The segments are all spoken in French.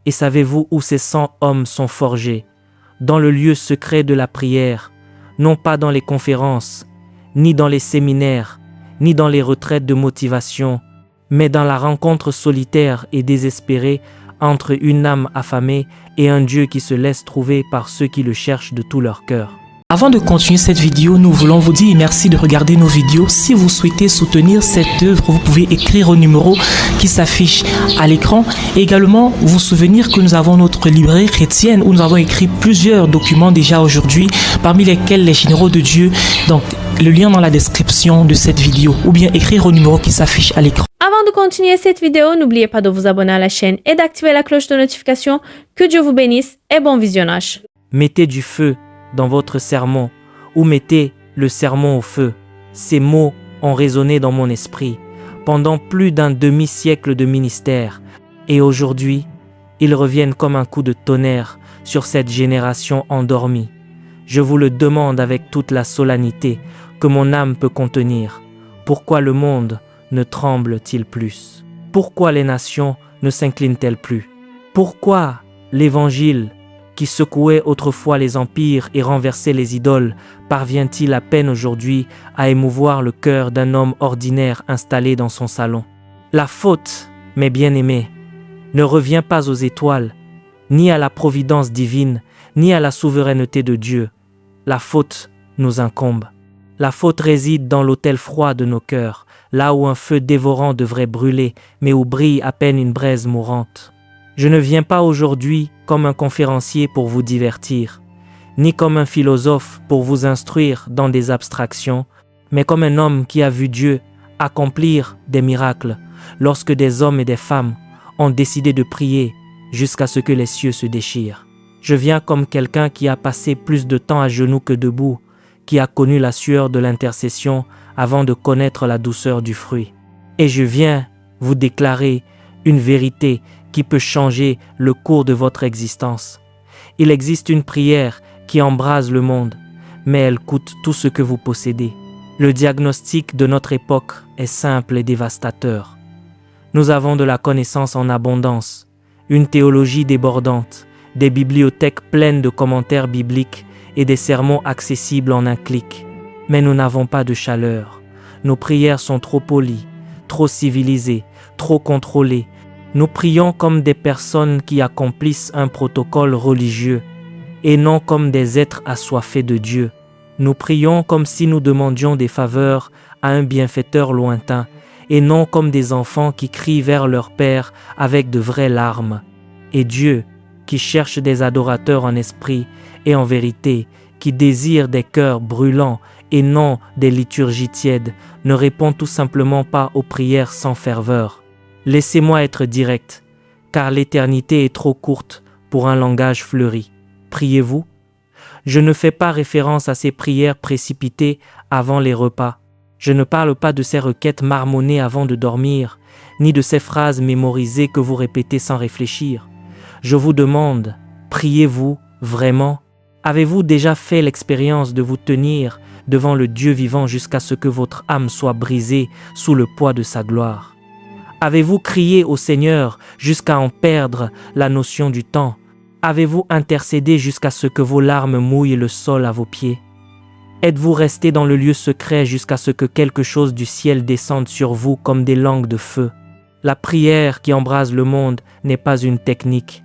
Et savez-vous où ces 100 hommes sont forgés? Dans le lieu secret de la prière, non pas dans les conférences, ni dans les séminaires, ni dans les retraites de motivation, mais dans la rencontre solitaire et désespérée entre une âme affamée et un Dieu qui se laisse trouver par ceux qui le cherchent de tout leur cœur. Avant de continuer cette vidéo, nous voulons vous dire merci de regarder nos vidéos. Si vous souhaitez soutenir cette œuvre, vous pouvez écrire au numéro qui s'affiche à l'écran. Et également, vous souvenir que nous avons notre librairie chrétienne où nous avons écrit plusieurs documents déjà aujourd'hui, parmi lesquels les généraux de Dieu. Donc, le lien dans la description de cette vidéo ou bien écrire au numéro qui s'affiche à l'écran. Avant de continuer cette vidéo, n'oubliez pas de vous abonner à la chaîne et d'activer la cloche de notification. Que Dieu vous bénisse et bon visionnage. Mettez du feu dans votre sermon, ou mettez le sermon au feu. Ces mots ont résonné dans mon esprit pendant plus d'un demi-siècle de ministère, et aujourd'hui, ils reviennent comme un coup de tonnerre sur cette génération endormie. Je vous le demande avec toute la solennité que mon âme peut contenir. Pourquoi le monde ne tremble-t-il plus? Pourquoi les nations ne s'inclinent-elles plus? Pourquoi l'Évangile, qui secouait autrefois les empires et renversait les idoles, parvient-il à peine aujourd'hui à émouvoir le cœur d'un homme ordinaire installé dans son salon? La faute, mes bien-aimés, ne revient pas aux étoiles, ni à la providence divine, ni à la souveraineté de Dieu. La faute nous incombe. La faute réside dans l'autel froid de nos cœurs, là où un feu dévorant devrait brûler, mais où brille à peine une braise mourante. Je ne viens pas aujourd'hui comme un conférencier pour vous divertir, ni comme un philosophe pour vous instruire dans des abstractions, mais comme un homme qui a vu Dieu accomplir des miracles lorsque des hommes et des femmes ont décidé de prier jusqu'à ce que les cieux se déchirent. Je viens comme quelqu'un qui a passé plus de temps à genoux que debout, qui a connu la sueur de l'intercession avant de connaître la douceur du fruit. Et je viens vous déclarer une vérité qui peut changer le cours de votre existence. Il existe une prière qui embrase le monde, mais elle coûte tout ce que vous possédez. Le diagnostic de notre époque est simple et dévastateur. Nous avons de la connaissance en abondance, une théologie débordante, des bibliothèques pleines de commentaires bibliques et des sermons accessibles en un clic. Mais nous n'avons pas de chaleur. Nos prières sont trop polies, trop civilisées, trop contrôlées. Nous prions comme des personnes qui accomplissent un protocole religieux et non comme des êtres assoiffés de Dieu. Nous prions comme si nous demandions des faveurs à un bienfaiteur lointain et non comme des enfants qui crient vers leur Père avec de vraies larmes. Et Dieu, qui cherche des adorateurs en esprit et en vérité, qui désire des cœurs brûlants et non des liturgies tièdes, ne répond tout simplement pas aux prières sans ferveur. Laissez-moi être direct, car l'éternité est trop courte pour un langage fleuri. Priez-vous? Je ne fais pas référence à ces prières précipitées avant les repas. Je ne parle pas de ces requêtes marmonnées avant de dormir, ni de ces phrases mémorisées que vous répétez sans réfléchir. Je vous demande, priez-vous vraiment? Avez-vous déjà fait l'expérience de vous tenir devant le Dieu vivant jusqu'à ce que votre âme soit brisée sous le poids de sa gloire? Avez-vous crié au Seigneur jusqu'à en perdre la notion du temps? Avez-vous intercédé jusqu'à ce que vos larmes mouillent le sol à vos pieds? Êtes-vous resté dans le lieu secret jusqu'à ce que quelque chose du ciel descende sur vous comme des langues de feu? La prière qui embrase le monde n'est pas une technique.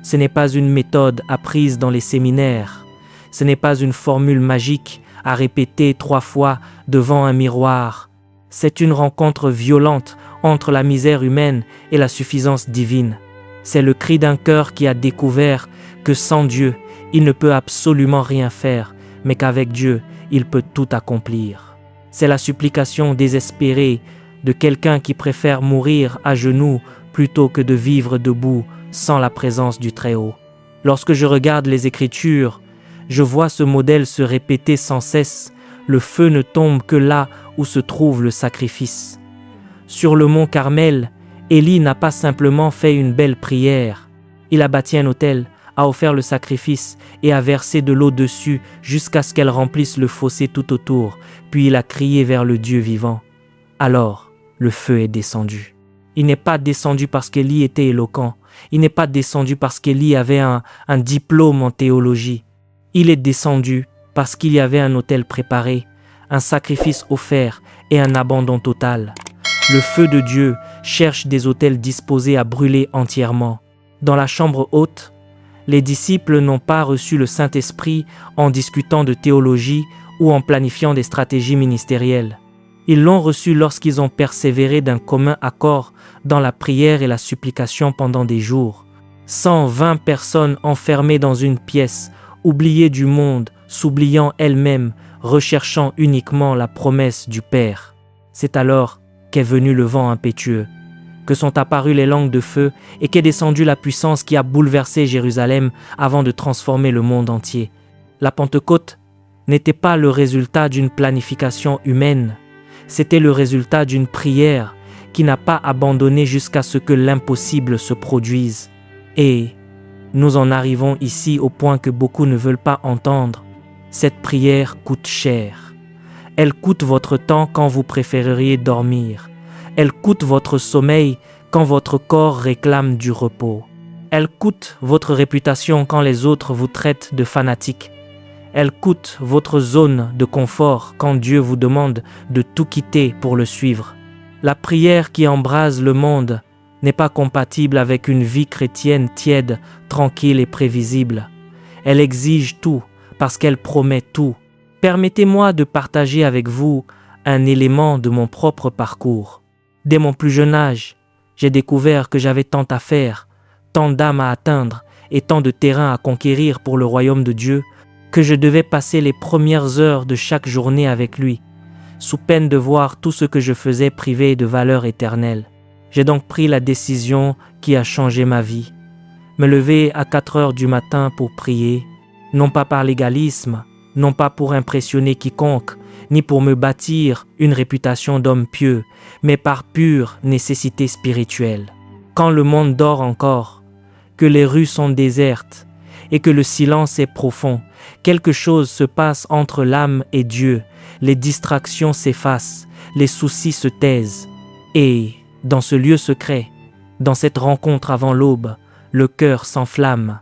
Ce n'est pas une méthode apprise dans les séminaires. Ce n'est pas une formule magique à répéter 3 fois devant un miroir. C'est une rencontre violente entre la misère humaine et la suffisance divine. C'est le cri d'un cœur qui a découvert que sans Dieu, il ne peut absolument rien faire, mais qu'avec Dieu, il peut tout accomplir. C'est la supplication désespérée de quelqu'un qui préfère mourir à genoux plutôt que de vivre debout sans la présence du Très-Haut. Lorsque je regarde les Écritures, je vois ce modèle se répéter sans cesse. Le feu ne tombe que là où se trouve le sacrifice. Sur le mont Carmel, Élie n'a pas simplement fait une belle prière. Il a bâti un autel, a offert le sacrifice et a versé de l'eau dessus jusqu'à ce qu'elle remplisse le fossé tout autour, puis il a crié vers le Dieu vivant. Alors, le feu est descendu. Il n'est pas descendu parce qu'Élie était éloquent, Il n'est pas descendu parce qu'Élie avait un diplôme en théologie. Il est descendu parce qu'il y avait un autel préparé, un sacrifice offert et un abandon total. Le feu de Dieu cherche des autels disposés à brûler entièrement. Dans la chambre haute, les disciples n'ont pas reçu le Saint-Esprit en discutant de théologie ou en planifiant des stratégies ministérielles. Ils l'ont reçu lorsqu'ils ont persévéré d'un commun accord dans la prière et la supplication pendant des jours. 120 personnes enfermées dans une pièce, oubliées du monde, s'oubliant elles-mêmes, recherchant uniquement la promesse du Père. C'est alors qu'est venu le vent impétueux, que sont apparues les langues de feu et qu'est descendue la puissance qui a bouleversé Jérusalem avant de transformer le monde entier. La Pentecôte n'était pas le résultat d'une planification humaine, c'était le résultat d'une prière qui n'a pas abandonné jusqu'à ce que l'impossible se produise. Et nous en arrivons ici au point que beaucoup ne veulent pas entendre. Cette prière coûte cher. Elle coûte votre temps quand vous préféreriez dormir. Elle coûte votre sommeil quand votre corps réclame du repos. Elle coûte votre réputation quand les autres vous traitent de fanatique. Elle coûte votre zone de confort quand Dieu vous demande de tout quitter pour le suivre. La prière qui embrase le monde n'est pas compatible avec une vie chrétienne tiède, tranquille et prévisible. Elle exige tout parce qu'elle promet tout. Permettez-moi de partager avec vous un élément de mon propre parcours. Dès mon plus jeune âge, j'ai découvert que j'avais tant à faire, tant d'âmes à atteindre et tant de terrain à conquérir pour le royaume de Dieu, que je devais passer les premières heures de chaque journée avec lui, sous peine de voir tout ce que je faisais privé de valeur éternelle. J'ai donc pris la décision qui a changé ma vie. Me lever à 4 heures du matin pour prier, non pas par légalisme, non pas pour impressionner quiconque, ni pour me bâtir une réputation d'homme pieux, mais par pure nécessité spirituelle. Quand le monde dort encore, que les rues sont désertes et que le silence est profond, quelque chose se passe entre l'âme et Dieu, les distractions s'effacent, les soucis se taisent. Et, dans ce lieu secret, dans cette rencontre avant l'aube, le cœur s'enflamme.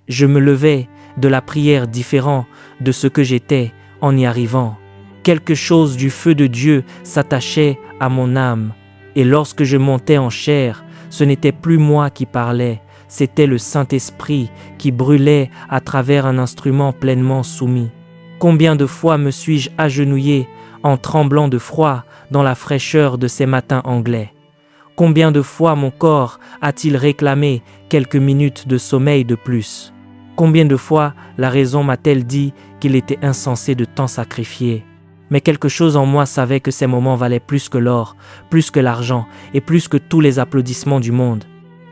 Je me levais de la prière différent de ce que j'étais en y arrivant. Quelque chose du feu de Dieu s'attachait à mon âme, et lorsque je montais en chair, ce n'était plus moi qui parlais, c'était le Saint-Esprit qui brûlait à travers un instrument pleinement soumis. Combien de fois me suis-je agenouillé en tremblant de froid dans la fraîcheur de ces matins anglais? Combien de fois mon corps a-t-il réclamé quelques minutes de sommeil de plus? Combien de fois la raison m'a-t-elle dit qu'il était insensé de tant sacrifier? Mais quelque chose en moi savait que ces moments valaient plus que l'or, plus que l'argent et plus que tous les applaudissements du monde.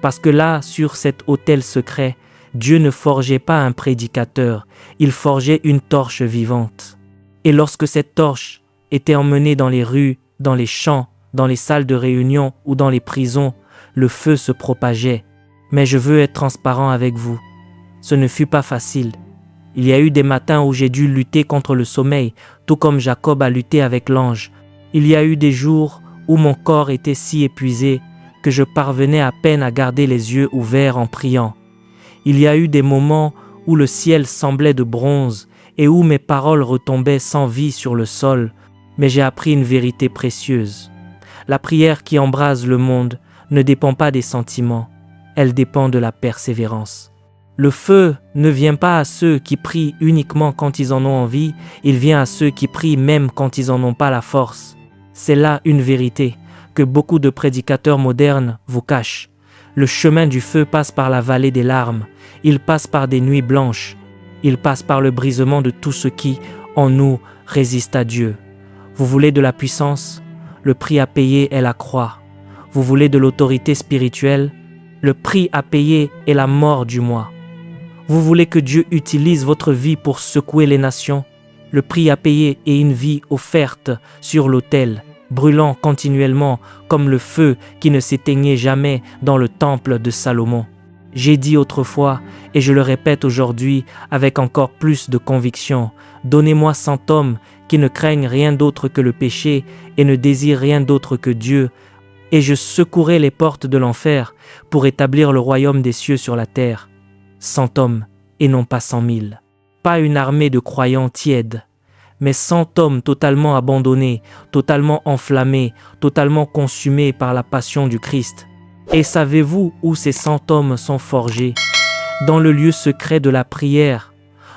Parce que là, sur cet autel secret, Dieu ne forgeait pas un prédicateur, il forgeait une torche vivante. Et lorsque cette torche était emmenée dans les rues, dans les champs, dans les salles de réunion ou dans les prisons, le feu se propageait. Mais je veux être transparent avec vous. Ce ne fut pas facile. Il y a eu des matins où j'ai dû lutter contre le sommeil, tout comme Jacob a lutté avec l'ange. Il y a eu des jours où mon corps était si épuisé que je parvenais à peine à garder les yeux ouverts en priant. Il y a eu des moments où le ciel semblait de bronze et où mes paroles retombaient sans vie sur le sol, mais j'ai appris une vérité précieuse. La prière qui embrase le monde ne dépend pas des sentiments, elle dépend de la persévérance. Le feu ne vient pas à ceux qui prient uniquement quand ils en ont envie, il vient à ceux qui prient même quand ils n'en ont pas la force. C'est là une vérité que beaucoup de prédicateurs modernes vous cachent. Le chemin du feu passe par la vallée des larmes, il passe par des nuits blanches, il passe par le brisement de tout ce qui, en nous, résiste à Dieu. Vous voulez de la puissance? Le prix à payer est la croix. Vous voulez de l'autorité spirituelle? Le prix à payer est la mort du moi. Vous voulez que Dieu utilise votre vie pour secouer les nations? Le prix à payer est une vie offerte sur l'autel, brûlant continuellement comme le feu qui ne s'éteignait jamais dans le temple de Salomon. J'ai dit autrefois, et je le répète aujourd'hui avec encore plus de conviction, donnez-moi 100 hommes qui ne craignent rien d'autre que le péché et ne désirent rien d'autre que Dieu, et je secouerai les portes de l'enfer pour établir le royaume des cieux sur la terre. 100 hommes et non pas 100 000. Pas une armée de croyants tièdes, mais 100 hommes totalement abandonnés, totalement enflammés, totalement consumés par la passion du Christ. Et savez-vous où ces 100 hommes sont forgés? Dans le lieu secret de la prière,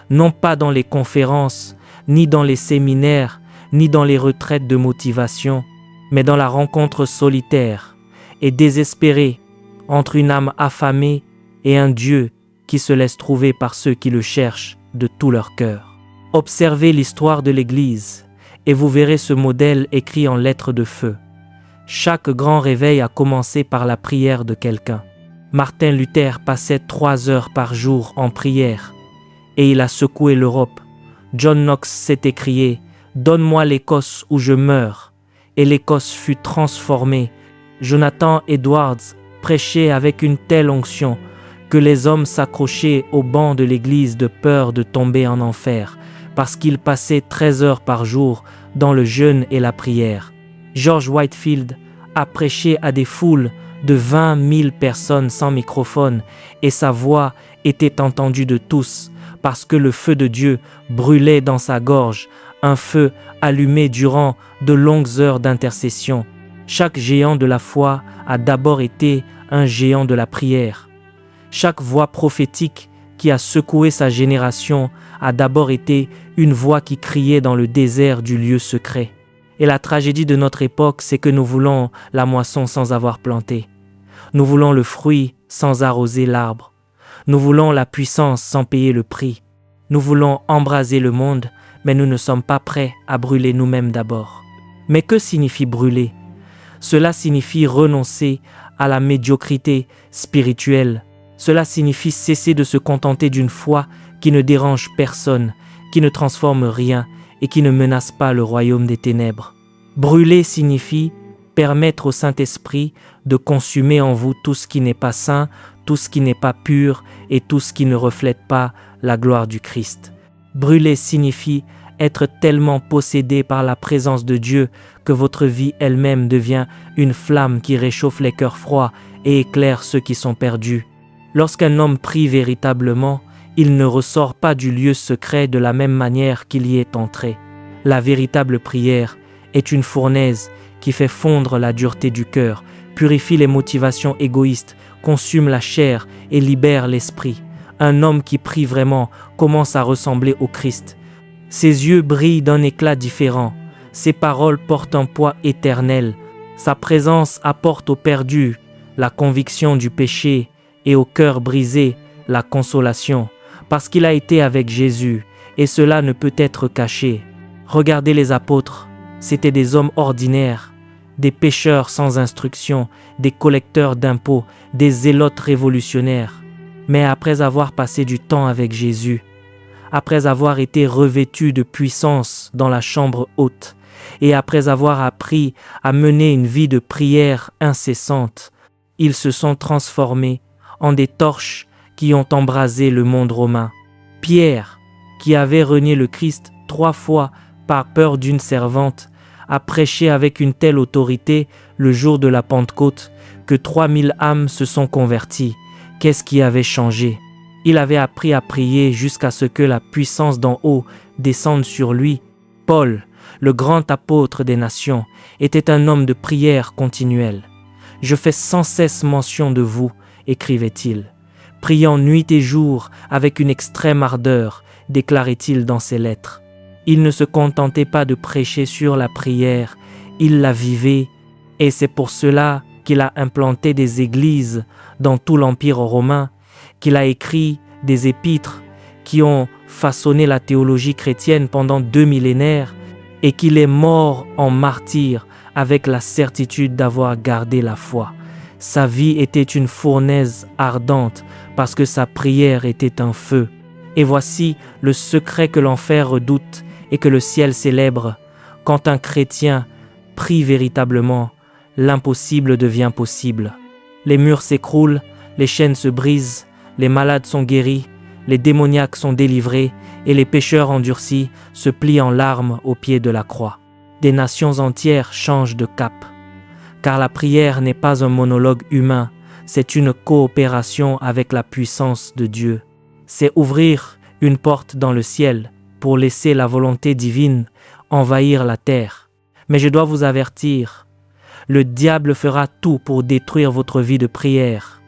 non pas dans les conférences, ni dans les séminaires, ni dans les retraites de motivation, mais dans la rencontre solitaire et désespérée entre une âme affamée et un Dieu qui se laisse trouver par ceux qui le cherchent de tout leur cœur. Observez l'histoire de l'Église et vous verrez ce modèle écrit en lettres de feu. Chaque grand réveil a commencé par la prière de quelqu'un. Martin Luther passait 3 heures par jour en prière et il a secoué l'Europe. John Knox s'est écrié « Donne-moi l'Écosse où je meurs » et l'Écosse fut transformée. Jonathan Edwards prêchait avec une telle onction que les hommes s'accrochaient au banc de l'église de peur de tomber en enfer parce qu'il passait 13 heures par jour dans le jeûne et la prière. George Whitefield a prêché à des foules de 20 000 personnes sans microphone et sa voix était entendue de tous parce que le feu de Dieu brûlait dans sa gorge, un feu allumé durant de longues heures d'intercession. Chaque géant de la foi a d'abord été un géant de la prière. Chaque voix prophétique qui a secoué sa génération a d'abord été une voix qui criait dans le désert du lieu secret. Et la tragédie de notre époque, c'est que nous voulons la moisson sans avoir planté. Nous voulons le fruit sans arroser l'arbre. Nous voulons la puissance sans payer le prix. Nous voulons embraser le monde, mais nous ne sommes pas prêts à brûler nous-mêmes d'abord. Mais que signifie brûler? Cela signifie renoncer à la médiocrité spirituelle. Cela signifie cesser de se contenter d'une foi qui ne dérange personne, qui ne transforme rien et qui ne menace pas le royaume des ténèbres. Brûler signifie permettre au Saint-Esprit de consumer en vous tout ce qui n'est pas saint, tout ce qui n'est pas pur et tout ce qui ne reflète pas la gloire du Christ. Brûler signifie être tellement possédé par la présence de Dieu que votre vie elle-même devient une flamme qui réchauffe les cœurs froids et éclaire ceux qui sont perdus. Lorsqu'un homme prie véritablement, il ne ressort pas du lieu secret de la même manière qu'il y est entré. La véritable prière est une fournaise qui fait fondre la dureté du cœur, purifie les motivations égoïstes, consume la chair et libère l'esprit. Un homme qui prie vraiment commence à ressembler au Christ. Ses yeux brillent d'un éclat différent, ses paroles portent un poids éternel, sa présence apporte aux perdus la conviction du péché et au cœur brisé la consolation, parce qu'il a été avec Jésus et cela ne peut être caché. Regardez les apôtres, c'étaient des hommes ordinaires, des pécheurs sans instruction, des collecteurs d'impôts, des zélotes révolutionnaires. Mais après avoir passé du temps avec Jésus, après avoir été revêtus de puissance dans la chambre haute, et après avoir appris à mener une vie de prière incessante, ils se sont transformés en des torches qui ont embrasé le monde romain. Pierre, qui avait renié le Christ 3 fois par peur d'une servante, a prêché avec une telle autorité le jour de la Pentecôte que 3000 âmes se sont converties. Qu'est-ce qui avait changé? Il avait appris à prier jusqu'à ce que la puissance d'en haut descende sur lui. Paul, le grand apôtre des nations, était un homme de prière continuelle. « Je fais sans cesse mention de vous », écrivait-il. « Priant nuit et jour avec une extrême ardeur », déclarait-il dans ses lettres. Il ne se contentait pas de prêcher sur la prière, il la vivait, et c'est pour cela qu'il a implanté des églises dans tout l'Empire romain, qu'il a écrit des épîtres qui ont façonné la théologie chrétienne pendant 2 millénaires et qu'il est mort en martyr avec la certitude d'avoir gardé la foi. Sa vie était une fournaise ardente parce que sa prière était un feu. Et voici le secret que l'enfer redoute et que le ciel célèbre. Quand un chrétien prie véritablement, l'impossible devient possible. Les murs s'écroulent, les chaînes se brisent, les malades sont guéris, les démoniaques sont délivrés et les pécheurs endurcis se plient en larmes au pied de la croix. Des nations entières changent de cap. car la prière n'est pas un monologue humain, c'est une coopération avec la puissance de Dieu. C'est ouvrir une porte dans le ciel pour laisser la volonté divine envahir la terre. Mais je dois vous avertir, le diable fera tout pour détruire votre vie de prière.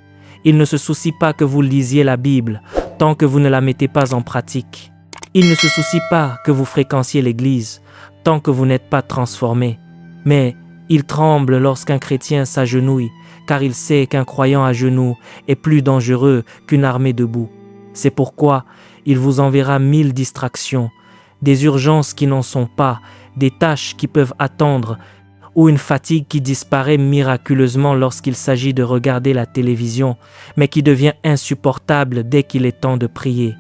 Il ne se soucie pas que vous lisiez la Bible tant que vous ne la mettez pas en pratique. Il ne se soucie pas que vous fréquentiez l'église tant que vous n'êtes pas transformé. Mais il tremble lorsqu'un chrétien s'agenouille, car il sait qu'un croyant à genoux est plus dangereux qu'une armée debout. C'est pourquoi il vous enverra 1000 distractions, des urgences qui n'en sont pas, des tâches qui peuvent attendre, ou une fatigue qui disparaît miraculeusement lorsqu'il s'agit de regarder la télévision, mais qui devient insupportable dès qu'il est temps de prier.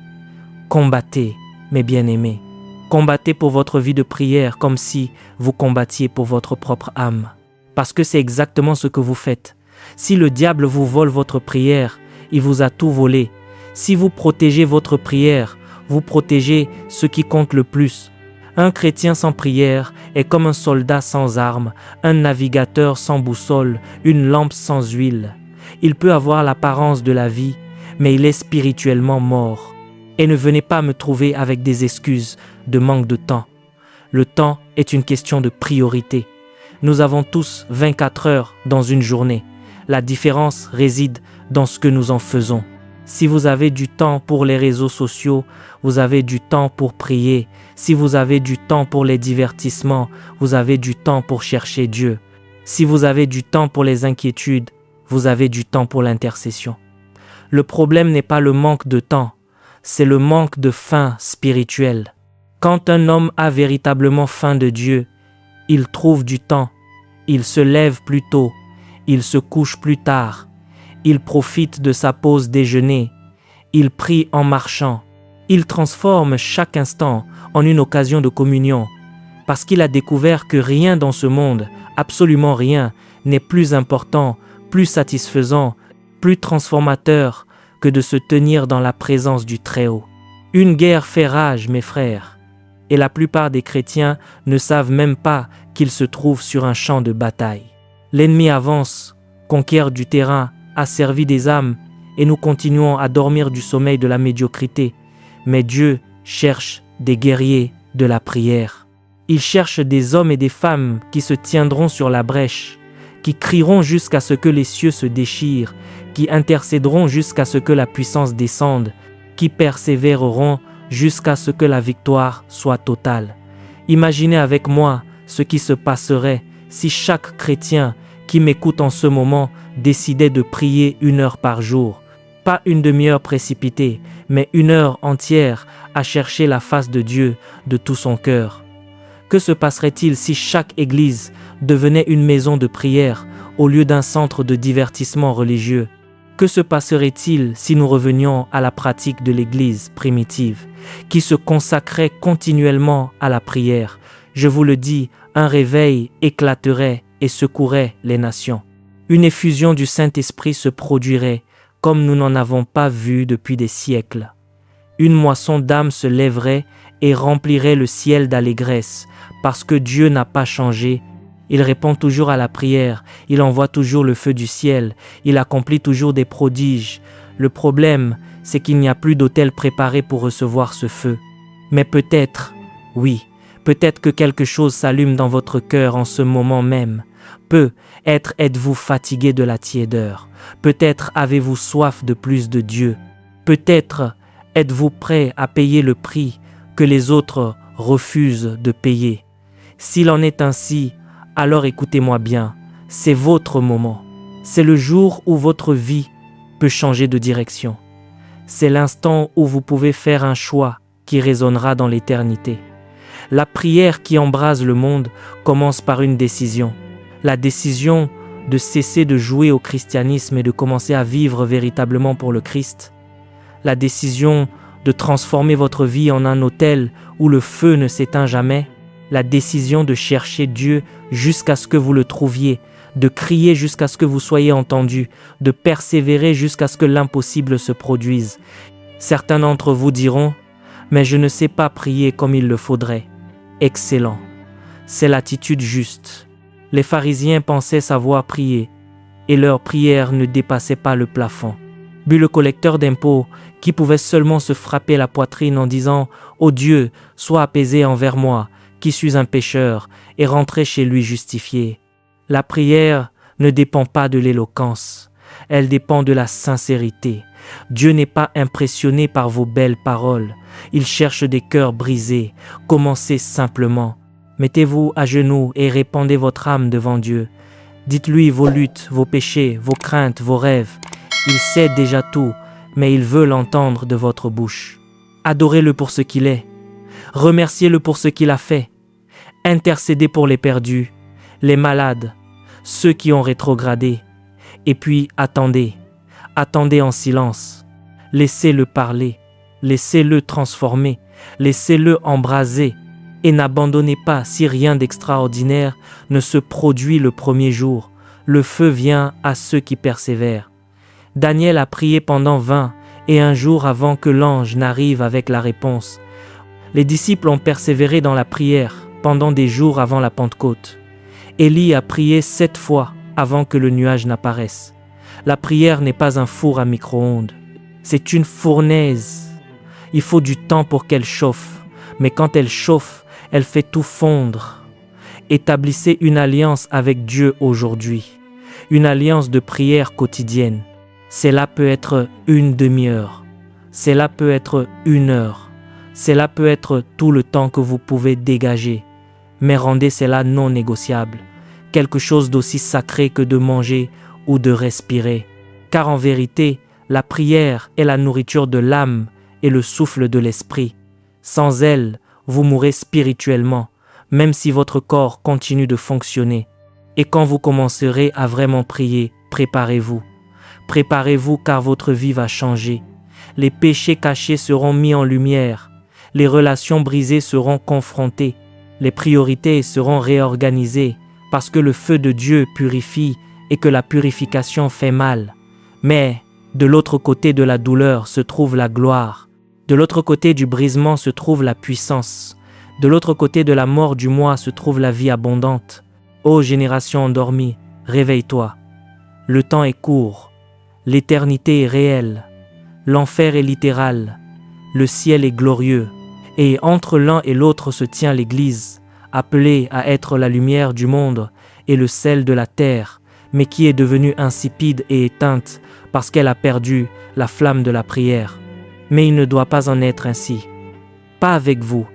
Combattez, mes bien-aimés. Combattez pour votre vie de prière comme si vous combattiez pour votre propre âme. Parce que c'est exactement ce que vous faites. Si le diable vous vole votre prière, il vous a tout volé. Si vous protégez votre prière, vous protégez ce qui compte le plus. Un chrétien sans prière est comme un soldat sans armes, un navigateur sans boussole, une lampe sans huile. Il peut avoir l'apparence de la vie, mais il est spirituellement mort. Et ne venez pas me trouver avec des excuses de manque de temps. Le temps est une question de priorité. Nous avons tous 24 heures dans une journée. La différence réside dans ce que nous en faisons. Si vous avez du temps pour les réseaux sociaux, vous avez du temps pour prier. Si vous avez du temps pour les divertissements, vous avez du temps pour chercher Dieu. Si vous avez du temps pour les inquiétudes, vous avez du temps pour l'intercession. Le problème n'est pas le manque de temps, c'est le manque de faim spirituelle. Quand un homme a véritablement faim de Dieu, il trouve du temps, il se lève plus tôt, il se couche plus tard, il profite de sa pause déjeuner, il prie en marchant, il transforme chaque instant en une occasion de communion, parce qu'il a découvert que rien dans ce monde, absolument rien, n'est plus important, plus satisfaisant, plus transformateur que de se tenir dans la présence du Très-Haut. Une guerre fait rage, mes frères, et la plupart des chrétiens ne savent même pas qu'ils se trouvent sur un champ de bataille. L'ennemi avance, conquiert du terrain, asservit des âmes, et nous continuons à dormir du sommeil de la médiocrité. Mais Dieu cherche des guerriers de la prière. Il cherche des hommes et des femmes qui se tiendront sur la brèche, qui crieront jusqu'à ce que les cieux se déchirent, qui intercéderont jusqu'à ce que la puissance descende, qui persévéreront jusqu'à ce que la victoire soit totale. Imaginez avec moi ce qui se passerait si chaque chrétien qui m'écoute en ce moment décidait de prier 1 heure par jour. Pas une demi-heure précipitée, mais 1 heure entière à chercher la face de Dieu de tout son cœur. Que se passerait-il si chaque église devenait une maison de prière au lieu d'un centre de divertissement religieux? Que se passerait-il si nous revenions à la pratique de l'église primitive, qui se consacrait continuellement à la prière? Je vous le dis, un réveil éclaterait et secouerait les nations. Une effusion du Saint-Esprit se produirait comme nous n'en avons pas vu depuis des siècles. Une moisson d'âmes se lèverait et remplirait le ciel d'allégresse, parce que Dieu n'a pas changé. Il répond toujours à la prière, il envoie toujours le feu du ciel, il accomplit toujours des prodiges. Le problème, c'est qu'il n'y a plus d'autel préparé pour recevoir ce feu. Mais peut-être, oui, peut-être que quelque chose s'allume dans votre cœur en ce moment même. Peut-être êtes-vous fatigué de la tiédeur. Peut-être avez-vous soif de plus de Dieu. Peut-être êtes-vous prêt à payer le prix que les autres refusent de payer. S'il en est ainsi, alors écoutez-moi bien, c'est votre moment. C'est le jour où votre vie peut changer de direction. C'est l'instant où vous pouvez faire un choix qui résonnera dans l'éternité. La prière qui embrase le monde commence par une décision. La décision de cesser de jouer au christianisme et de commencer à vivre véritablement pour le Christ. La décision de transformer votre vie en un autel où le feu ne s'éteint jamais. La décision de chercher Dieu jusqu'à ce que vous le trouviez, de crier jusqu'à ce que vous soyez entendu, de persévérer jusqu'à ce que l'impossible se produise. Certains d'entre vous diront « Mais je ne sais pas prier comme il le faudrait ». Excellent. C'est l'attitude juste. Les pharisiens pensaient savoir prier, et leur prière ne dépassait pas le plafond. But le collecteur d'impôts, qui pouvait seulement se frapper la poitrine en disant « Ô Dieu, sois apaisé envers moi, qui suis un pécheur », et rentrait chez lui justifié. La prière ne dépend pas de l'éloquence, elle dépend de la sincérité. Dieu n'est pas impressionné par vos belles paroles, il cherche des cœurs brisés. Commencez simplement. Mettez-vous à genoux et répandez votre âme devant Dieu. Dites-lui vos luttes, vos péchés, vos craintes, vos rêves. Il sait déjà tout, mais il veut l'entendre de votre bouche. Adorez-le pour ce qu'il est. Remerciez-le pour ce qu'il a fait. Intercédez pour les perdus, les malades, ceux qui ont rétrogradé. Et puis attendez. Attendez en silence. Laissez-le parler. Laissez-le transformer. Laissez-le embraser. Et n'abandonnez pas si rien d'extraordinaire ne se produit le premier jour. Le feu vient à ceux qui persévèrent. Daniel a prié pendant 21 jours avant que l'ange n'arrive avec la réponse. Les disciples ont persévéré dans la prière pendant des jours avant la Pentecôte. Élie a prié 7 fois avant que le nuage n'apparaisse. La prière n'est pas un four à micro-ondes. C'est une fournaise. Il faut du temps pour qu'elle chauffe. Mais quand elle chauffe, elle fait tout fondre. Établissez une alliance avec Dieu aujourd'hui. Une alliance de prière quotidienne. Cela peut être une demi-heure. Cela peut être 1 heure. Cela peut être tout le temps que vous pouvez dégager. Mais rendez cela non négociable. Quelque chose d'aussi sacré que de manger ou de respirer. Car en vérité, la prière est la nourriture de l'âme et le souffle de l'esprit. Sans elle, vous mourrez spirituellement, même si votre corps continue de fonctionner. Et quand vous commencerez à vraiment prier, préparez-vous. Préparez-vous car votre vie va changer. Les péchés cachés seront mis en lumière. Les relations brisées seront confrontées. Les priorités seront réorganisées parce que le feu de Dieu purifie et que la purification fait mal. Mais de l'autre côté de la douleur se trouve la gloire. De l'autre côté du brisement se trouve la puissance. De l'autre côté de la mort du moi se trouve la vie abondante. Ô génération endormie, réveille-toi. Le temps est court. L'éternité est réelle. L'enfer est littéral. Le ciel est glorieux. Et entre l'un et l'autre se tient l'Église, appelée à être la lumière du monde et le sel de la terre, mais qui est devenue insipide et éteinte parce qu'elle a perdu la flamme de la prière. Mais il ne doit pas en être ainsi. Pas avec vous,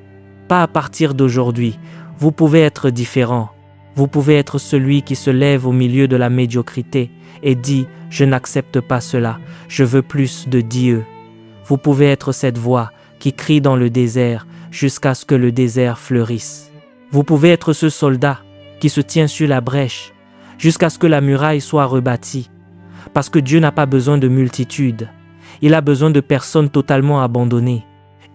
pas à partir d'aujourd'hui. Vous pouvez être différent. Vous pouvez être celui qui se lève au milieu de la médiocrité et dit « Je n'accepte pas cela, je veux plus de Dieu ». Vous pouvez être cette voix qui crie dans le désert jusqu'à ce que le désert fleurisse. Vous pouvez être ce soldat qui se tient sur la brèche jusqu'à ce que la muraille soit rebâtie. Parce que Dieu n'a pas besoin de multitudes. Il a besoin de personnes totalement abandonnées.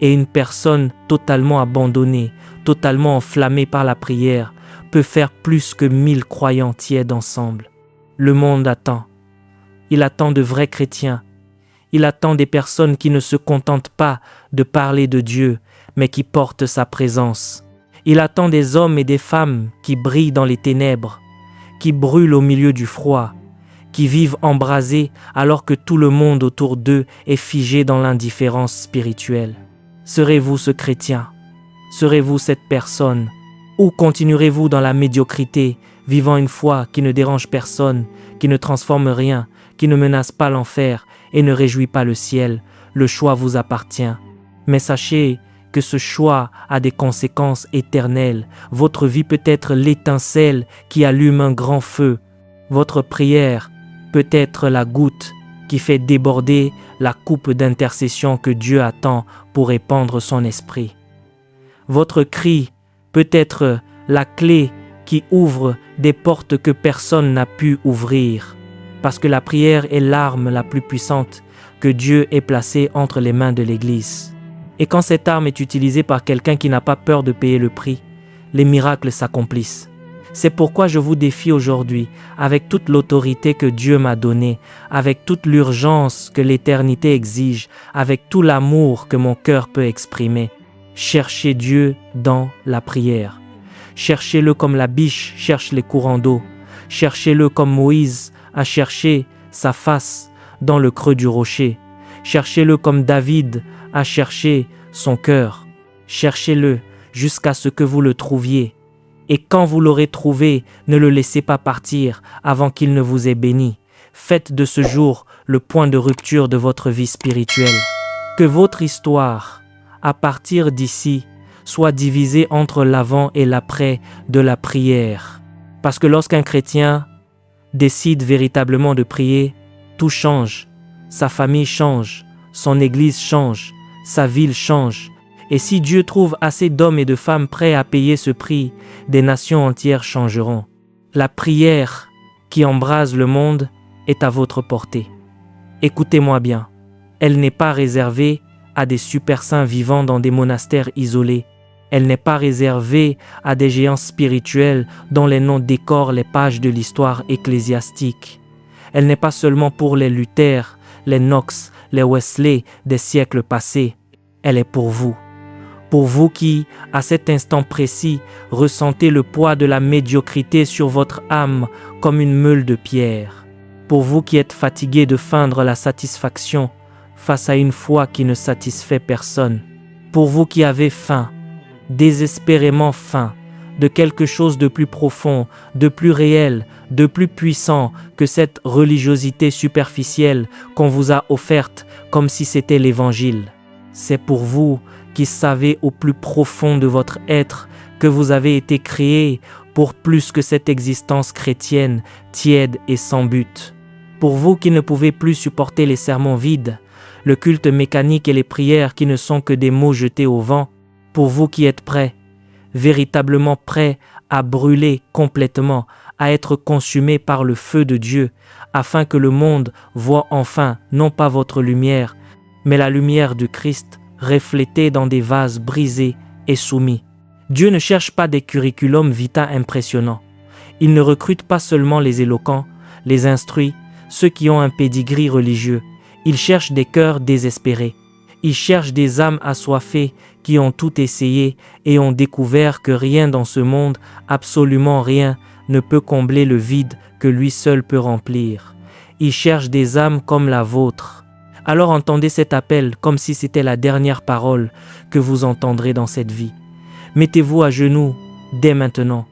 Et une personne totalement abandonnée, totalement enflammée par la prière, peut faire plus que 1000 croyants tièdes ensemble. Le monde attend. Il attend de vrais chrétiens. Il attend des personnes qui ne se contentent pas de parler de Dieu, mais qui portent sa présence. Il attend des hommes et des femmes qui brillent dans les ténèbres, qui brûlent au milieu du froid, qui vivent embrasés alors que tout le monde autour d'eux est figé dans l'indifférence spirituelle. Serez-vous ce chrétien? Serez-vous cette personne? Ou continuerez-vous dans la médiocrité, vivant une foi qui ne dérange personne, qui ne transforme rien, qui ne menace pas l'enfer et ne réjouit pas le ciel? Le choix vous appartient. Mais sachez que ce choix a des conséquences éternelles. Votre vie peut être l'étincelle qui allume un grand feu. Votre prière peut être la goutte qui fait déborder la coupe d'intercession que Dieu attend pour répandre son esprit. Votre cri peut être la clé qui ouvre des portes que personne n'a pu ouvrir, parce que la prière est l'arme la plus puissante que Dieu ait placée entre les mains de l'Église. Et quand cette arme est utilisée par quelqu'un qui n'a pas peur de payer le prix, les miracles s'accomplissent. C'est pourquoi je vous défie aujourd'hui, avec toute l'autorité que Dieu m'a donnée, avec toute l'urgence que l'éternité exige, avec tout l'amour que mon cœur peut exprimer. Cherchez Dieu dans la prière. Cherchez-le comme la biche cherche les courants d'eau. Cherchez-le comme Moïse a cherché sa face dans le creux du rocher. Cherchez-le comme David a cherché son cœur. Cherchez-le jusqu'à ce que vous le trouviez. Et quand vous l'aurez trouvé, ne le laissez pas partir avant qu'il ne vous ait béni. Faites de ce jour le point de rupture de votre vie spirituelle. Que votre histoire, à partir d'ici, soit divisée entre l'avant et l'après de la prière. Parce que lorsqu'un chrétien décide véritablement de prier, tout change. Sa famille change, son église change, sa ville change. Et si Dieu trouve assez d'hommes et de femmes prêts à payer ce prix, des nations entières changeront. La prière qui embrase le monde est à votre portée. Écoutez-moi bien, elle n'est pas réservée à des super saints vivant dans des monastères isolés. Elle n'est pas réservée à des géants spirituels dont les noms décorent les pages de l'histoire ecclésiastique. Elle n'est pas seulement pour les Luther, les Knox, les Wesley des siècles passés. Elle est pour vous. Pour vous qui, à cet instant précis, ressentez le poids de la médiocrité sur votre âme comme une meule de pierre. Pour vous qui êtes fatigués de feindre la satisfaction face à une foi qui ne satisfait personne. Pour vous qui avez faim, désespérément faim, de quelque chose de plus profond, de plus réel, de plus puissant que cette religiosité superficielle qu'on vous a offerte comme si c'était l'Évangile. C'est pour vous qui savez au plus profond de votre être que vous avez été créé pour plus que cette existence chrétienne tiède et sans but. Pour vous qui ne pouvez plus supporter les sermons vides, le culte mécanique et les prières qui ne sont que des mots jetés au vent, pour vous qui êtes prêts, véritablement prêts à brûler complètement, à être consumés par le feu de Dieu, afin que le monde voie enfin non pas votre lumière, mais la lumière du Christ reflétée dans des vases brisés et soumis. Dieu ne cherche pas des curriculums vitae impressionnants. Il ne recrute pas seulement les éloquents, les instruits, ceux qui ont un pédigree religieux. Il cherche des cœurs désespérés. Il cherche des âmes assoiffées qui ont tout essayé et ont découvert que rien dans ce monde, absolument rien, ne peut combler le vide que lui seul peut remplir. Il cherche des âmes comme la vôtre. Alors entendez cet appel comme si c'était la dernière parole que vous entendrez dans cette vie. Mettez-vous à genoux dès maintenant.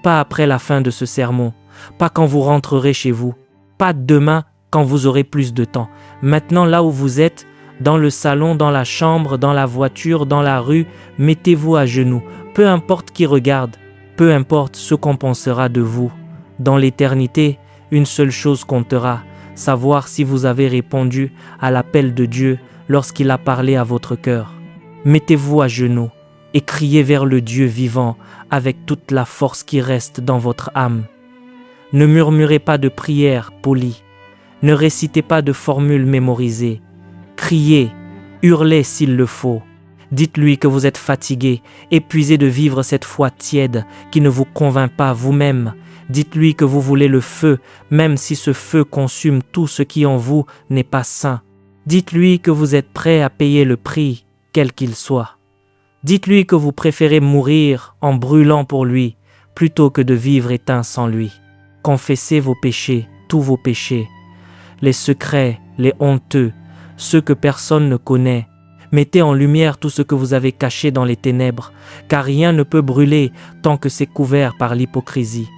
Pas après la fin de ce sermon, pas quand vous rentrerez chez vous, pas demain quand vous aurez plus de temps. Maintenant là où vous êtes, dans le salon, dans la chambre, dans la voiture, dans la rue, mettez-vous à genoux. Peu importe qui regarde, peu importe ce qu'on pensera de vous. Dans l'éternité, une seule chose comptera, savoir si vous avez répondu à l'appel de Dieu lorsqu'il a parlé à votre cœur. Mettez-vous à genoux et criez vers le Dieu vivant avec toute la force qui reste dans votre âme. Ne murmurez pas de prières polies, ne récitez pas de formules mémorisées. Criez, hurlez s'il le faut. Dites-lui que vous êtes fatigué, épuisé de vivre cette foi tiède qui ne vous convainc pas vous-même. Dites-lui que vous voulez le feu, même si ce feu consume tout ce qui en vous n'est pas sain. Dites-lui que vous êtes prêt à payer le prix, quel qu'il soit. Dites-lui que vous préférez mourir en brûlant pour lui, plutôt que de vivre éteint sans lui. Confessez vos péchés, tous vos péchés, les secrets, les honteux, ceux que personne ne connaît. Mettez en lumière tout ce que vous avez caché dans les ténèbres, car rien ne peut brûler tant que c'est couvert par l'hypocrisie.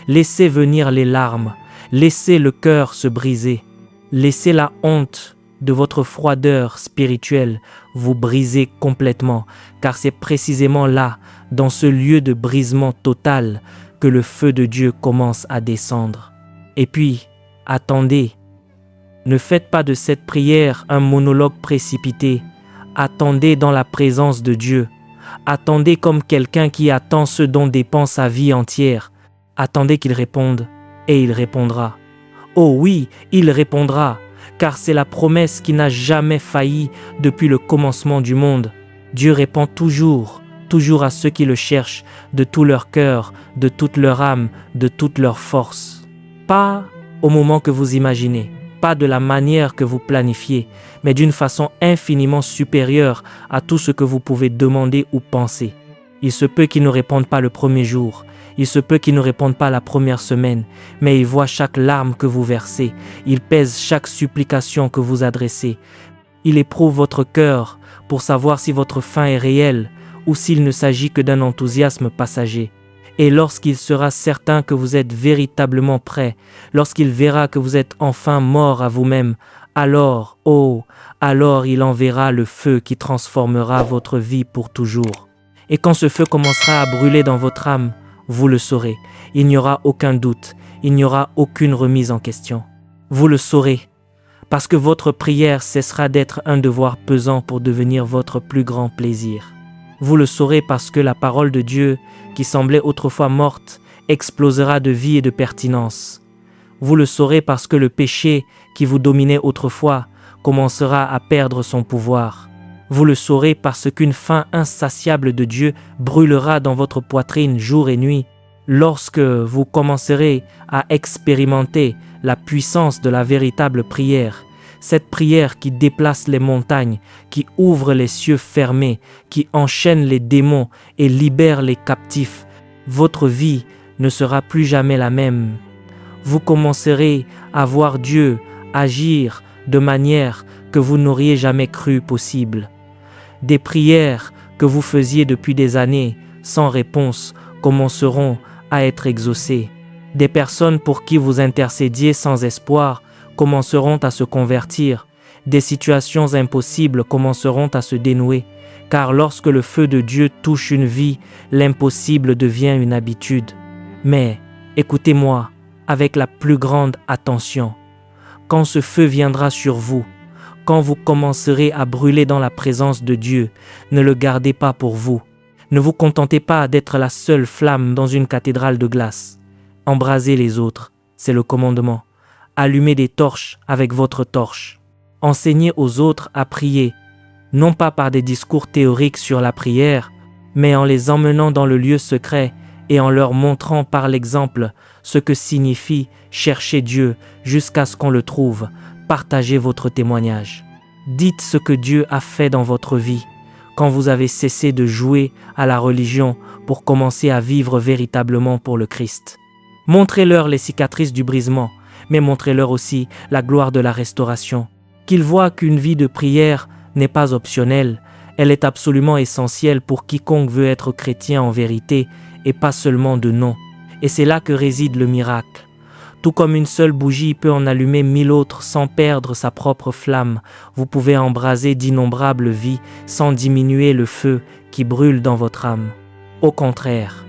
Laissez venir les larmes, laissez le cœur se briser, laissez la honte de votre froideur spirituelle vous briser complètement, car c'est précisément là, dans ce lieu de brisement total, que le feu de Dieu commence à descendre. Et puis, attendez. Ne faites pas de cette prière un monologue précipité. Attendez dans la présence de Dieu. Attendez comme quelqu'un qui attend ce dont dépend sa vie entière. Attendez qu'il réponde, et il répondra. Oh oui, il répondra, car c'est la promesse qui n'a jamais failli depuis le commencement du monde. Dieu répond toujours à ceux qui le cherchent de tout leur cœur, de toute leur âme, de toute leur force. Pas au moment que vous imaginez, pas de la manière que vous planifiez, mais d'une façon infiniment supérieure à tout ce que vous pouvez demander ou penser. Il se peut qu'ils ne répondent pas le premier jour. Il se peut qu'ils ne répondent pas la première semaine, mais il voit chaque larme que vous versez. Il pèse chaque supplication que vous adressez. Il éprouve votre cœur pour savoir si votre faim est réelle ou s'il ne s'agit que d'un enthousiasme passager. Et lorsqu'il sera certain que vous êtes véritablement prêt, lorsqu'il verra que vous êtes enfin mort à vous-même, alors, alors il enverra le feu qui transformera votre vie pour toujours. Et quand ce feu commencera à brûler dans votre âme, vous le saurez. Il n'y aura aucun doute, il n'y aura aucune remise en question. Vous le saurez, parce que votre prière cessera d'être un devoir pesant pour devenir votre plus grand plaisir. Vous le saurez parce que la parole de Dieu, qui semblait autrefois morte, explosera de vie et de pertinence. Vous le saurez parce que le péché qui vous dominait autrefois commencera à perdre son pouvoir. Vous le saurez parce qu'une faim insatiable de Dieu brûlera dans votre poitrine jour et nuit. Lorsque vous commencerez à expérimenter la puissance de la véritable prière, cette prière qui déplace les montagnes, qui ouvre les cieux fermés, qui enchaîne les démons et libère les captifs, votre vie ne sera plus jamais la même. Vous commencerez à voir Dieu agir de manière que vous n'auriez jamais cru possible. Des prières que vous faisiez depuis des années sans réponse commenceront à être exaucées. Des personnes pour qui vous intercédiez sans espoir commenceront à se convertir. Des situations impossibles commenceront à se dénouer. Car lorsque le feu de Dieu touche une vie, l'impossible devient une habitude. Mais écoutez-moi avec la plus grande attention. Quand ce feu viendra sur vous, quand vous commencerez à brûler dans la présence de Dieu, ne le gardez pas pour vous. Ne vous contentez pas d'être la seule flamme dans une cathédrale de glace. Embrasez les autres, c'est le commandement. Allumez des torches avec votre torche. Enseignez aux autres à prier, non pas par des discours théoriques sur la prière, mais en les emmenant dans le lieu secret et en leur montrant par l'exemple ce que signifie chercher Dieu jusqu'à ce qu'on le trouve. Partagez votre témoignage. Dites ce que Dieu a fait dans votre vie quand vous avez cessé de jouer à la religion pour commencer à vivre véritablement pour le Christ. Montrez-leur les cicatrices du brisement, mais montrez-leur aussi la gloire de la restauration. Qu'ils voient qu'une vie de prière n'est pas optionnelle, elle est absolument essentielle pour quiconque veut être chrétien en vérité et pas seulement de nom. Et c'est là que réside le miracle. Tout comme une seule bougie peut en allumer 1000 autres sans perdre sa propre flamme, vous pouvez embraser d'innombrables vies sans diminuer le feu qui brûle dans votre âme. Au contraire,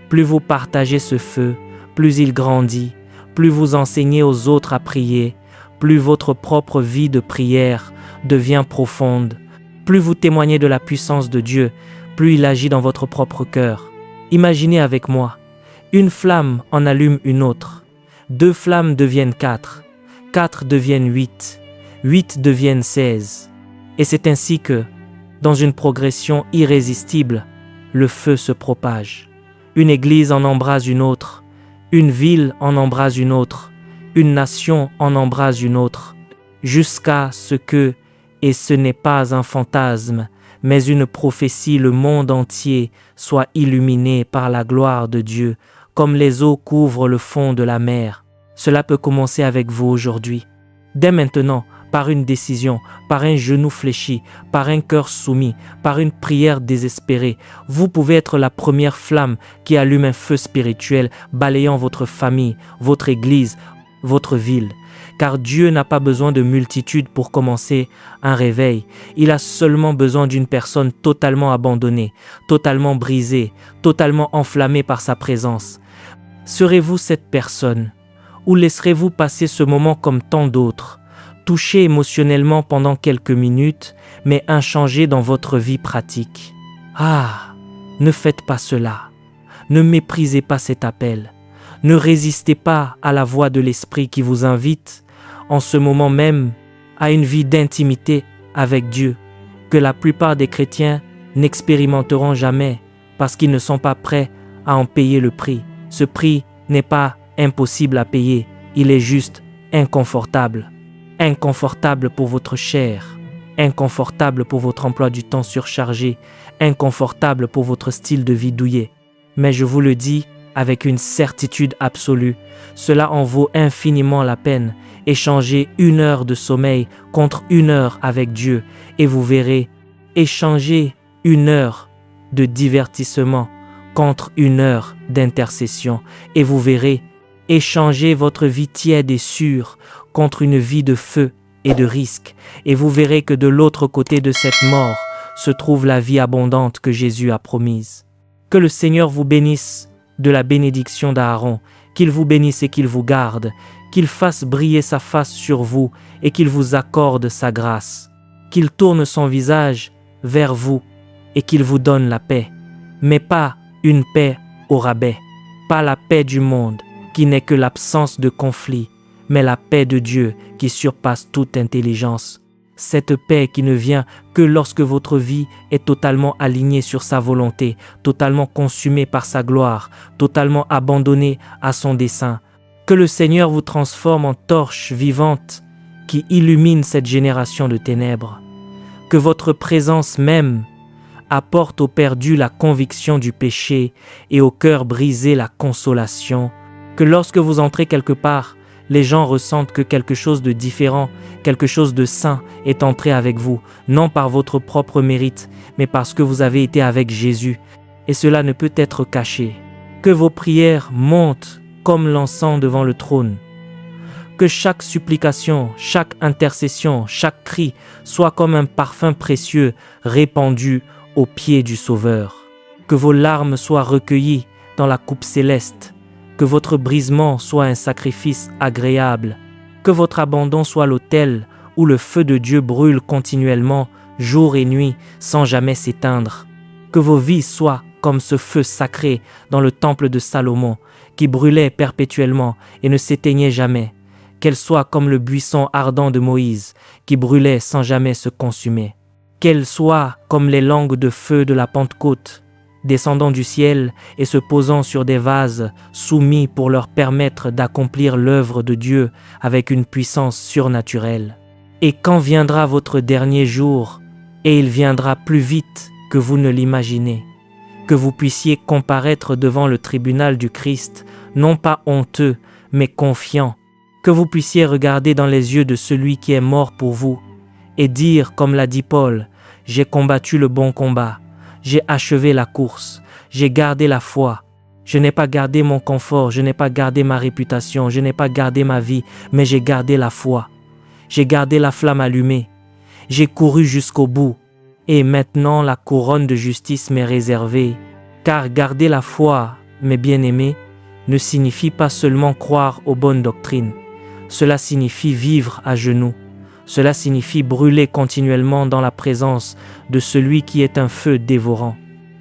plus vous partagez ce feu, plus il grandit, plus vous enseignez aux autres à prier, plus votre propre vie de prière devient profonde, plus vous témoignez de la puissance de Dieu, plus il agit dans votre propre cœur. Imaginez avec moi, une flamme en allume une autre. 2 flammes deviennent 4, 4 deviennent 8, 8 deviennent 16. Et c'est ainsi que, dans une progression irrésistible, le feu se propage. Une église en embrase une autre, une ville en embrase une autre, une nation en embrase une autre, jusqu'à ce que, et ce n'est pas un fantasme, mais une prophétie, le monde entier soit illuminé par la gloire de Dieu, comme les eaux couvrent le fond de la mer. Cela peut commencer avec vous aujourd'hui. Dès maintenant, par une décision, par un genou fléchi, par un cœur soumis, par une prière désespérée, vous pouvez être la première flamme qui allume un feu spirituel, balayant votre famille, votre église, votre ville. Car Dieu n'a pas besoin de multitudes pour commencer un réveil. Il a seulement besoin d'une personne totalement abandonnée, totalement brisée, totalement enflammée par sa présence. Serez-vous cette personne? Ou laisserez-vous passer ce moment comme tant d'autres, touché émotionnellement pendant quelques minutes, mais inchangé dans votre vie pratique? Ah, ne faites pas cela. Ne méprisez pas cet appel. Ne résistez pas à la voix de l'Esprit qui vous invite, en ce moment même, à une vie d'intimité avec Dieu, que la plupart des chrétiens n'expérimenteront jamais parce qu'ils ne sont pas prêts à en payer le prix. Ce prix n'est pas impossible à payer, il est juste inconfortable. Inconfortable pour votre chair, inconfortable pour votre emploi du temps surchargé, inconfortable pour votre style de vie douillet. Mais je vous le dis avec une certitude absolue, cela en vaut infiniment la peine. Échangez 1 heure de sommeil contre 1 heure avec Dieu et vous verrez, échangez 1 heure de divertissement contre 1 heure d'intercession et vous verrez, échangez votre vie tiède et sûre contre une vie de feu et de risque et vous verrez que de l'autre côté de cette mort se trouve la vie abondante que Jésus a promise. Que le Seigneur vous bénisse de la bénédiction d'Aaron, qu'il vous bénisse et qu'il vous garde, qu'il fasse briller sa face sur vous et qu'il vous accorde sa grâce, qu'il tourne son visage vers vous et qu'il vous donne la paix, mais pas une paix au rabais, pas la paix du monde qui n'est que l'absence de conflit, mais la paix de Dieu qui surpasse toute intelligence. Cette paix qui ne vient que lorsque votre vie est totalement alignée sur sa volonté, totalement consumée par sa gloire, totalement abandonnée à son dessein. Que le Seigneur vous transforme en torche vivante qui illumine cette génération de ténèbres. Que votre présence même apporte aux perdus la conviction du péché et au cœur brisé la consolation. Que lorsque vous entrez quelque part, les gens ressentent que quelque chose de différent, quelque chose de saint est entré avec vous, non par votre propre mérite, mais parce que vous avez été avec Jésus, et cela ne peut être caché. Que vos prières montent comme l'encens devant le trône. Que chaque supplication, chaque intercession, chaque cri soit comme un parfum précieux répandu aux pieds du Sauveur. Que vos larmes soient recueillies dans la coupe céleste. Que votre brisement soit un sacrifice agréable, que votre abandon soit l'autel où le feu de Dieu brûle continuellement, jour et nuit, sans jamais s'éteindre. Que vos vies soient comme ce feu sacré dans le temple de Salomon, qui brûlait perpétuellement et ne s'éteignait jamais. Qu'elles soient comme le buisson ardent de Moïse, qui brûlait sans jamais se consumer. Qu'elles soient comme les langues de feu de la Pentecôte, descendant du ciel et se posant sur des vases soumis pour leur permettre d'accomplir l'œuvre de Dieu avec une puissance surnaturelle. Et quand viendra votre dernier jour, et il viendra plus vite que vous ne l'imaginez, que vous puissiez comparaître devant le tribunal du Christ, non pas honteux, mais confiant, que vous puissiez regarder dans les yeux de celui qui est mort pour vous, et dire comme l'a dit Paul, « J'ai combattu le bon combat, j'ai achevé la course, j'ai gardé la foi. Je n'ai pas gardé mon confort, je n'ai pas gardé ma réputation, je n'ai pas gardé ma vie, mais j'ai gardé la foi. J'ai gardé la flamme allumée. J'ai couru jusqu'au bout. Et maintenant la couronne de justice m'est réservée. Car garder la foi, mes bien-aimés, ne signifie pas seulement croire aux bonnes doctrines. Cela signifie vivre à genoux. Cela signifie brûler continuellement dans la présence de celui qui est un feu dévorant.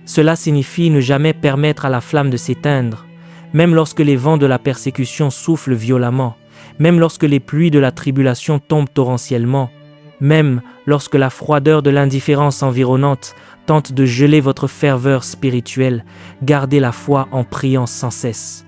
Cela signifie ne jamais permettre à la flamme de s'éteindre, même lorsque les vents de la persécution soufflent violemment, même lorsque les pluies de la tribulation tombent torrentiellement, même lorsque la froideur de l'indifférence environnante tente de geler votre ferveur spirituelle. Gardez la foi en priant sans cesse.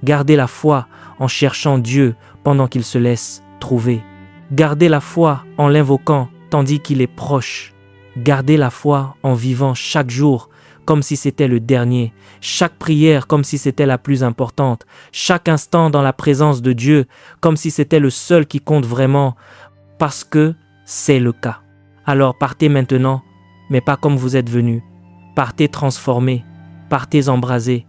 Gardez la foi en cherchant Dieu pendant qu'il se laisse trouver. Gardez la foi en l'invoquant tandis qu'il est proche. Gardez la foi en vivant chaque jour comme si c'était le dernier, chaque prière comme si c'était la plus importante, chaque instant dans la présence de Dieu comme si c'était le seul qui compte vraiment, parce que c'est le cas. Alors partez maintenant, mais pas comme vous êtes venus. Partez transformés, partez embrasés,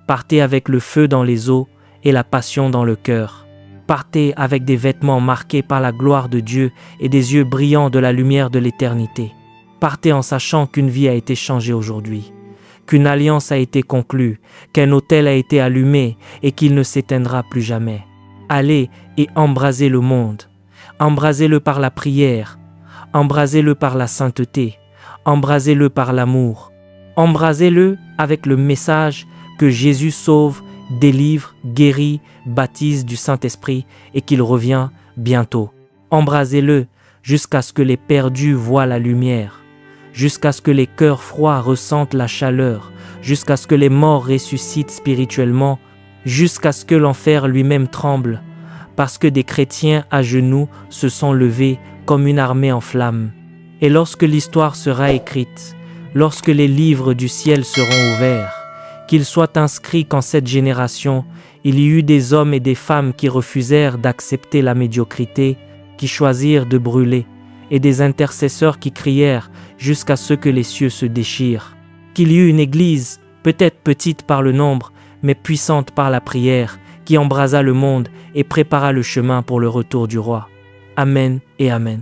partez avec le feu dans les os et la passion dans le cœur. Partez avec des vêtements marqués par la gloire de Dieu et des yeux brillants de la lumière de l'éternité. Partez en sachant qu'une vie a été changée aujourd'hui, qu'une alliance a été conclue, qu'un autel a été allumé et qu'il ne s'éteindra plus jamais. Allez et embrasez le monde. Embrasez-le par la prière, embrasez-le par la sainteté, embrasez-le par l'amour. Embrasez-le avec le message que Jésus sauve, délivre, guérit, baptise du Saint-Esprit et qu'il revient bientôt. Embrasez-le jusqu'à ce que les perdus voient la lumière, jusqu'à ce que les cœurs froids ressentent la chaleur, jusqu'à ce que les morts ressuscitent spirituellement, jusqu'à ce que l'enfer lui-même tremble, parce que des chrétiens à genoux se sont levés comme une armée en flammes. Et lorsque l'histoire sera écrite, lorsque les livres du ciel seront ouverts, qu'il soit inscrit qu'en cette génération, il y eut des hommes et des femmes qui refusèrent d'accepter la médiocrité, qui choisirent de brûler, et des intercesseurs qui crièrent jusqu'à ce que les cieux se déchirent. Qu'il y eut une église, peut-être petite par le nombre, mais puissante par la prière, qui embrasa le monde et prépara le chemin pour le retour du roi. Amen et Amen.